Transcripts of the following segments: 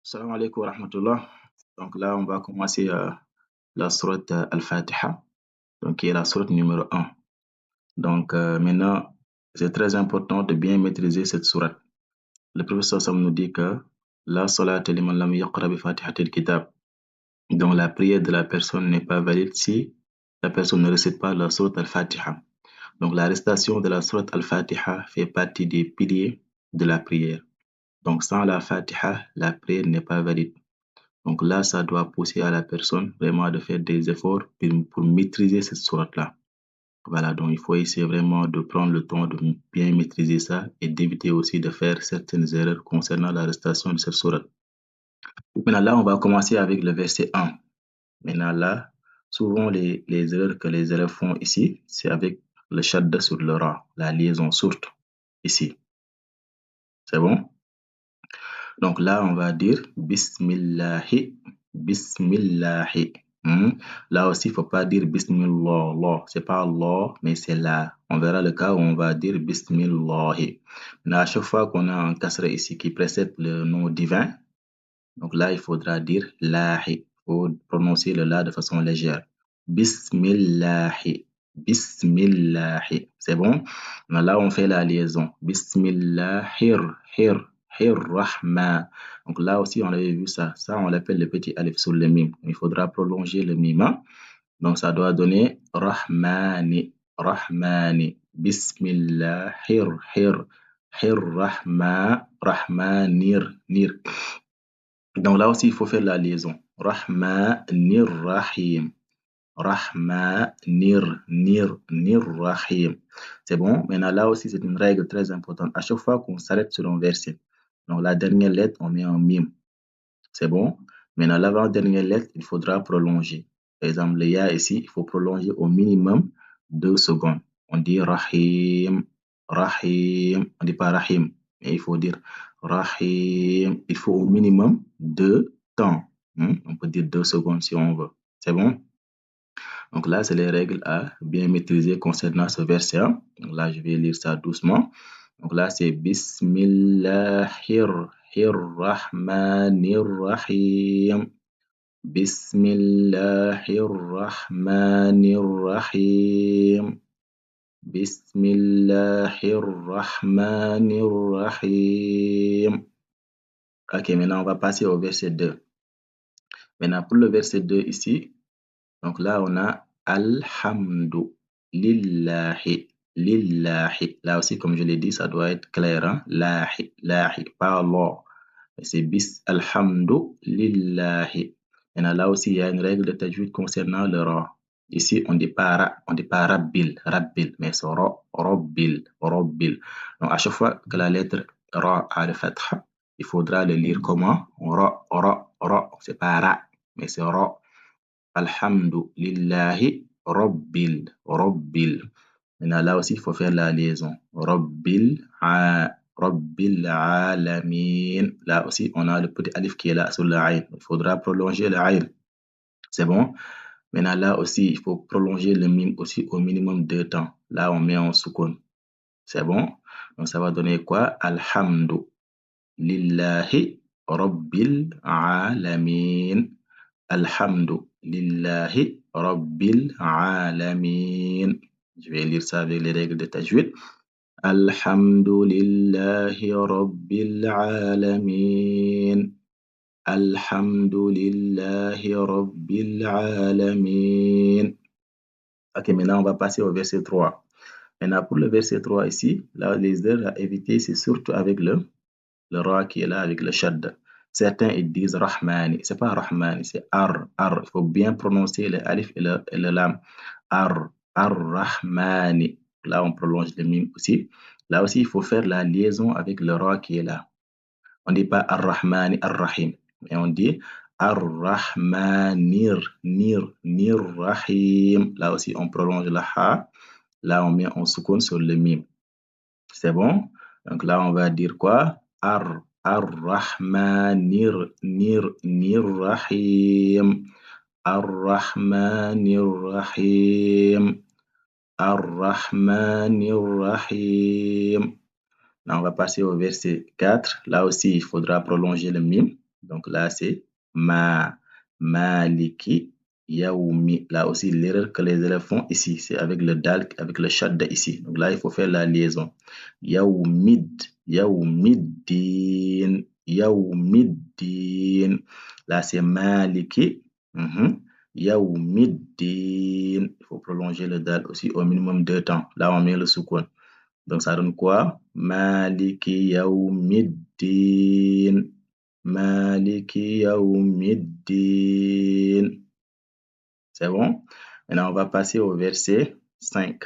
Salam alaikum wa rahmatullah. Donc là, on va commencer la sourate Al-Fatiha, donc qui est la sourate numéro 1. Donc maintenant, c'est très important de bien maîtriser cette sourate. Le professeur Sam nous dit que la salata liman lam yaqra bi fatihatil kitab. Donc la prière de la personne n'est pas valide si la personne ne récite pas la sourate Al-Fatiha. Donc la récitation de la sourate Al-Fatiha fait partie des piliers de la prière. Donc sans la Fatiha, la prière n'est pas valide. Donc là, ça doit pousser à la personne vraiment de faire des efforts pour maîtriser cette sourate-là. Voilà, donc il faut essayer vraiment de prendre le temps de bien maîtriser ça et d'éviter aussi de faire certaines erreurs concernant la récitation de cette sourate. Maintenant là, on va commencer avec le verset 1. Maintenant là, souvent les erreurs que les élèves font ici, c'est avec le shadda sur le ra, la liaison surtout ici. C'est bon? Donc là, on va dire Bismillahi, Bismillahi. Là aussi, il ne faut pas dire Bismillah, Allah. C'est pas Allah, mais c'est là. On verra le cas où on va dire Bismillahi. Maintenant, à chaque fois qu'on a un kasra ici qui précède le nom divin, donc là, il faudra dire Lahi. Il faut prononcer le la de façon légère. Bismillahi, Bismillahi. C'est bon? Maintenant, là, on fait la liaison. Bismillahir, Rahman. Donc là aussi, on avait vu ça. Ça, on l'appelle le petit alif sur le mime. Il faudra prolonger le mime. Donc ça doit donner Rahmani, Rahmani. Bismillahir, Rahman, Rahmanir, Nir. Donc là aussi, il faut faire la liaison. Rahmanir, Rahim. Rahmanir, Nir, Rahim. C'est bon? Maintenant, là aussi, c'est une règle très importante. À chaque fois qu'on s'arrête sur un verset, donc la dernière lettre, on met un mime. C'est bon? Maintenant, l'avant-dernière lettre, il faudra prolonger. Par exemple, le ya ici, il faut prolonger au minimum 2 secondes. On dit Rahim, Rahim. On ne dit pas Rahim, mais il faut dire Rahim. Il faut au minimum 2 temps. On peut dire 2 secondes si on veut. C'est bon? Donc là, c'est les règles à bien maîtriser concernant ce verset. Donc là, je vais lire ça doucement. Donc là, c'est Bismillahirrahmanirrahim. Bismillahirrahmanirrahim. Bismillahirrahmanirrahim. Ok, maintenant on va passer au verset 2. Maintenant, pour le verset 2 ici, donc là, on a Alhamdu lillahi, lillahi. Là aussi, comme je l'ai dit, ça doit être clair. Hein? Lahi, lahi, pas Allah. C'est bis alhamdu lillahi. Et là aussi, il y a une règle de tajwid concernant le ra. Ici, on ne dit pas ra, on dit pas rabbil, rabbil, mais c'est ra, rabbil, rabbil. Donc, à chaque fois que la lettre ra a le fatha, il faudra le lire comment? Ra, ra, ra. C'est pas ra, mais c'est ra. Alhamdulillahi Rabbil. Maintenant, là aussi, il faut faire la liaison. Rabbil alamin. Là aussi, on a le petit alif qui est là sur le aïn. Il faudra prolonger le aïn. C'est bon? Maintenant, là aussi, il faut prolonger le mime aussi au minimum 2 temps. Là, on met en soukoun. C'est bon? Donc, ça va donner quoi? Alhamdulillahi Rabbil alamin. Alhamdulillahi Rabbil alamin. Je vais lire ça avec les règles de tajwid. Alhamdulillahi Rabbil alamin. Alhamdulillahi Rabbil alamin. Ok, maintenant on va passer au verset 3. Maintenant pour le verset 3 ici, là les erreurs à éviter, c'est surtout avec le ra qui est là avec le shadda. Certains ils disent Rahmani, c'est pas Rahmani, c'est ar. Il faut bien prononcer le alif et le lam. Rahmani. Là on prolonge le mime aussi. Là aussi il faut faire la liaison avec le ra qui est là. On dit pas Ar-Rahmani, Ar-Rahim, mais on dit Ar-Rahmanir, Nir Rahim. Là aussi on prolonge le ha. Là on met un soukoun sur le mime. C'est bon? Donc là on va dire quoi? Ar-Rahmanir, Nir Rahim. Ar-Rahmanir Rahim. Ar-Rahmanir Rahim. Là, on va passer au verset 4. Là aussi, il faudra prolonger le mime. Donc là, c'est maliki yaoumi. Là aussi, l'erreur que les élèves font ici, c'est avec le dal, avec le shadda ici. Donc là, il faut faire la liaison. Yaoumiddin. Yaoumiddin. Là, c'est maliki. Yaoumiddin. Il faut prolonger le dal aussi au minimum 2 temps. Là, on met le soukoun. Donc, ça donne quoi? Maliki yaoumiddin. Maliki yaoumiddin. C'est bon? Maintenant, on va passer au verset 5.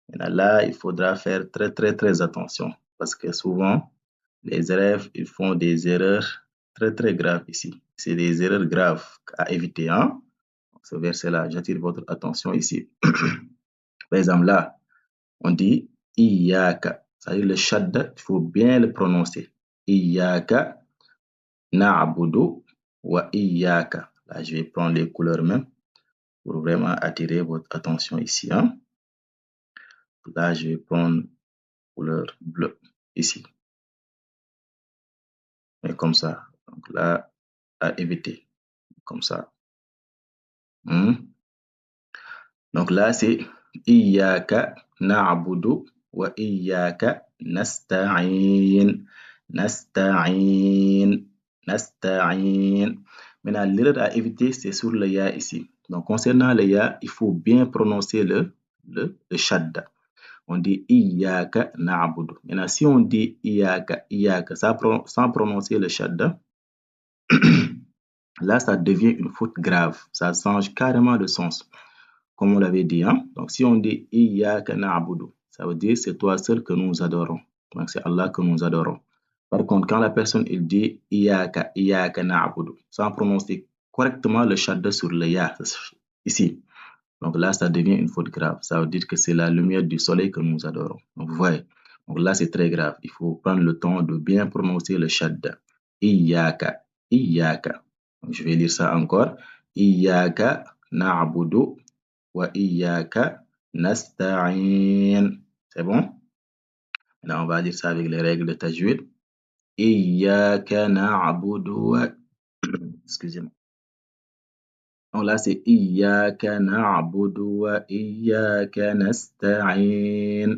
Maintenant, là, il faudra faire très, très, très attention parce que souvent, les élèves, ils font des erreurs très, très graves ici. C'est des erreurs graves à éviter. Hein? Ce verset-là, j'attire votre attention ici. Par exemple, là, on dit Iyaka. C'est-à-dire le shadda, il faut bien le prononcer. Iyaka na'budu wa iyaka. Là, je vais prendre les couleurs même pour vraiment attirer votre attention ici. Hein. Là, je vais prendre couleur bleue ici. Et comme ça. Donc là, à éviter. Comme ça. Donc là, c'est Iyaka na'budu wa iyaka nasta'in. Nasta'in. Nasta'in. Maintenant, l'erreur à éviter, c'est sur le ya ici. Donc, concernant le ya, il faut bien prononcer le shadda. On dit Iyaka na'budu. Maintenant, si on dit Iyaka, sans prononcer le shadda, là, ça devient une faute grave. Ça change carrément de sens. Comme on l'avait dit. Hein? Donc, si on dit Iyaka na'budu, ça veut dire c'est toi seul que nous adorons. Donc, c'est Allah que nous adorons. Par contre, quand la personne il dit Iyaka na'budu, sans prononcer correctement le shadda sur le ya, ici. Donc là, ça devient une faute grave. Ça veut dire que c'est la lumière du soleil que nous adorons. Donc, vous voyez. Donc là, c'est très grave. Il faut prendre le temps de bien prononcer le shadda. Iyaka. Donc, je vais lire ça encore. Iyaka na'budu wa iyaka nasta'in. C'est bon? Maintenant, on va lire ça avec les règles de tajwid. Iyaka na'budu wa... Excusez-moi. Donc là, c'est Iyaka na'budu wa iyaka nasta'in.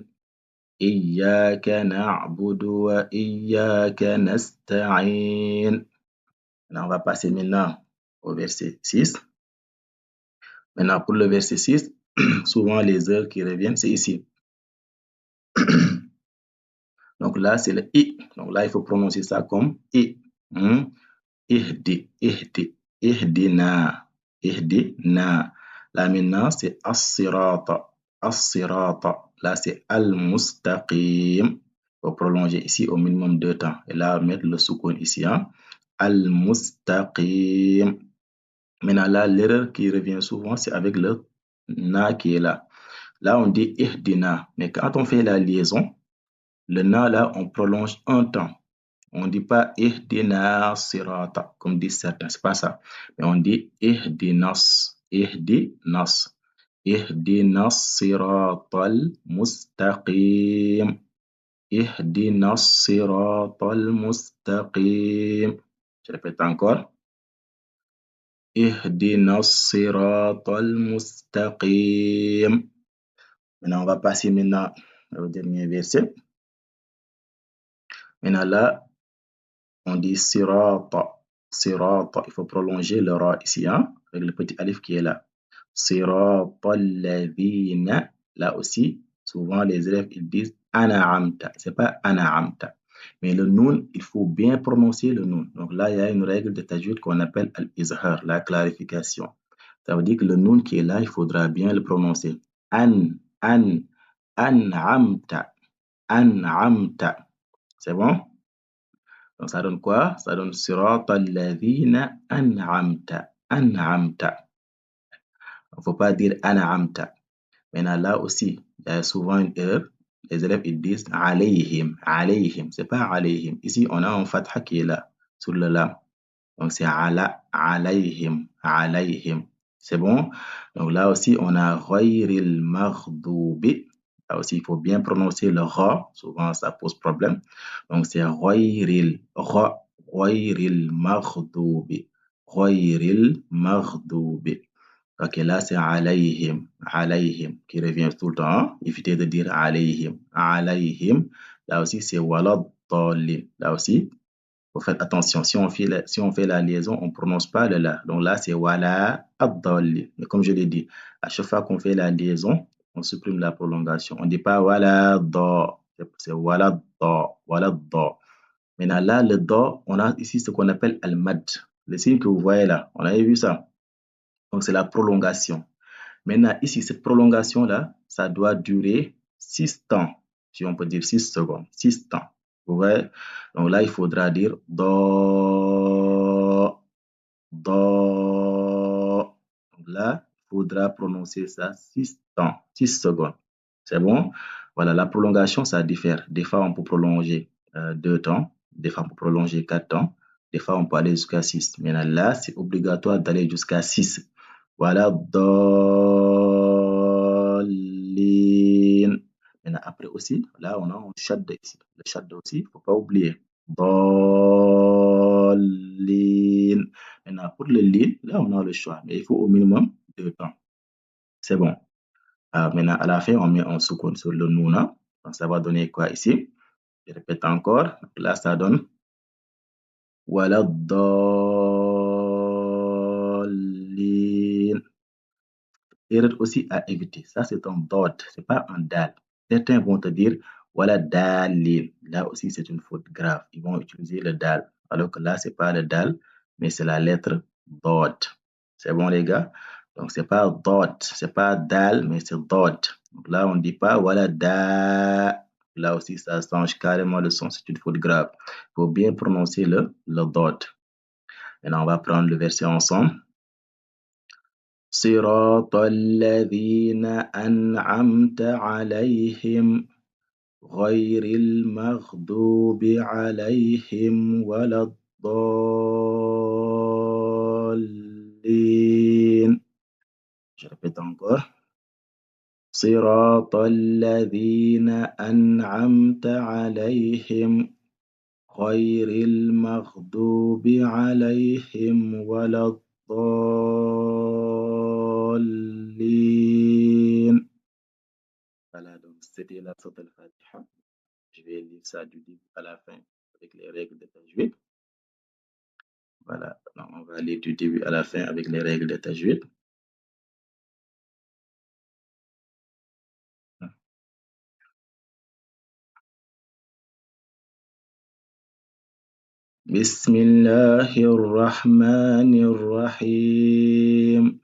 Iyaka na'budu wa iyaka nasta'in. Maintenant, on va passer maintenant au verset 6. Maintenant, pour le verset 6, souvent les heures qui reviennent, c'est ici. Donc là, c'est le I. Donc là, il faut prononcer ça comme I. Ihdina. Là maintenant, c'est as-sirata. Là, c'est al-mustaqim. Il faut prolonger ici au minimum 2 temps. Et là, mettre le soukoun ici. Hein? Al-mustaqim. Maintenant, là, l'erreur qui revient souvent, c'est avec le na qui est là. Là, on dit ihdina. Mais quand on fait la liaison, le na, là, on prolonge un temps. On ne dit pas ihdina sirata, comme disent certains, c'est pas ça. Mais on dit ihdinas siratal mustaqim. Ihdinas siratal mustaqim. Je répète encore. Ihdinas siratal mustaqim. Maintenant, on va passer maintenant au dernier verset. Maintenant là, on dit sirata. Il faut prolonger le ra ici, hein, avec le petit alif qui est là. Sirata alladhina. Là aussi, souvent les élèves ils disent an'amta. C'est pas an'amta. Mais le noun, il faut bien prononcer le noun. Donc là, il y a une règle de tajwid qu'on appelle al-izhar, la clarification. Ça veut dire que le noun qui est là, il faudra bien le prononcer. An'amta. C'est bon? Donc ça donne quoi? Ça donne sirata alladhina an'amta. Il ne faut pas dire an'amta. Maintenant là aussi, il y a souvent une erreur. Les élèves ils disent alayhim. C'est pas alayhim. Ici, on a un fatha qui est là, sur le lam. Donc c'est alayhim. C'est bon? Donc là aussi, on a ghayril maghdubi. Là aussi, il faut bien prononcer le ra. Souvent, ça pose problème. Donc c'est ghayril. غير المغضوب غير المغضوب. Ok, là c'est alayhim qui revient tout le temps, hein? Évitez de dire alayhim. Là aussi c'est walad dallin. Là aussi, faut faire attention. Si on fait la liaison, on prononce pas le la. Donc là c'est wala ad-dallin. Mais comme je l'ai dit, à chaque fois qu'on fait la liaison, on supprime la prolongation. On dit pas wala da, c'est wala da. Maintenant là, le da, on a ici ce qu'on appelle al-mad. Le signe que vous voyez là, on avait vu ça. Donc c'est la prolongation. Maintenant, ici, cette prolongation-là, ça doit durer 6 temps, si on peut dire 6 secondes, 6 temps. Vous voyez? Donc là, il faudra dire do, do. Donc là, il faudra prononcer ça 6 temps, 6 secondes. C'est bon? Voilà, la prolongation, ça diffère. Des fois, on peut prolonger 2 temps, des fois, on peut prolonger 4 temps, des fois, on peut aller jusqu'à 6. Maintenant, là, c'est obligatoire d'aller jusqu'à 6. Voilà, dolin. Maintenant, après aussi, là, on a un shadda ici. Le shadda aussi, il ne faut pas oublier. Dolin. Maintenant, pour le lin, là, on a le choix, mais il faut au minimum 2 temps. C'est bon. Maintenant, à la fin, on met un soukoun sur le nouna. Donc, ça va donner quoi ici? Je répète encore. Là, ça donne voilà, dolin. Erreur aussi à éviter. Ça, c'est un dot, c'est pas un dal. Certains vont te dire, voilà, dalil. Là aussi, c'est une faute grave. Ils vont utiliser le dal. Alors que là, c'est pas le dal, mais c'est la lettre dot. C'est bon, les gars? Donc, c'est pas dot, c'est pas dal, mais c'est dot. Donc là, on dit pas, voilà, da. Là aussi, ça change carrément le son. C'est une faute grave. Il faut bien prononcer le dot. Maintenant, on va prendre le verset ensemble. صراط الذين أنعمت عليهم غير المغضوب عليهم ولا الضالين. Je répète encore. صراط الذين أنعمت عليهم غير المغضوب عليهم ولا الضالين. Voilà, donc c'était la sourate Al-Fatiha. Je vais lire ça du début à la fin avec les règles de tajwid. Voilà, donc on va lire du début à la fin avec les règles de tajwid. بسم الله الرحمن الرحيم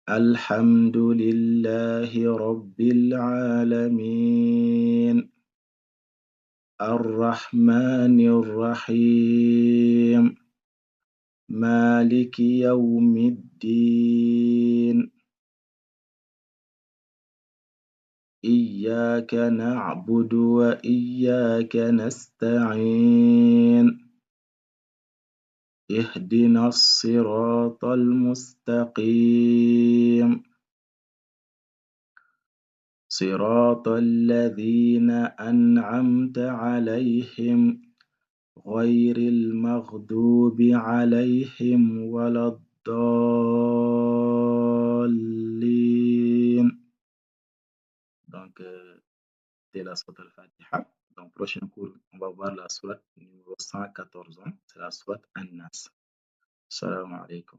الحمد لله رب العالمين الرحمن الرحيم مالك يوم الدين إياك نعبد وإياك نستعين اهدنا الصراط المستقيم صراط الذين أنعمت عليهم غير المغضوب عليهم ولا الضالين. Donc, c'est la sourate Al-Fatiha. Donc, prochain cours, on va voir la sourate numéro 114. C'est la sourate An-Nas. Salam alaikum.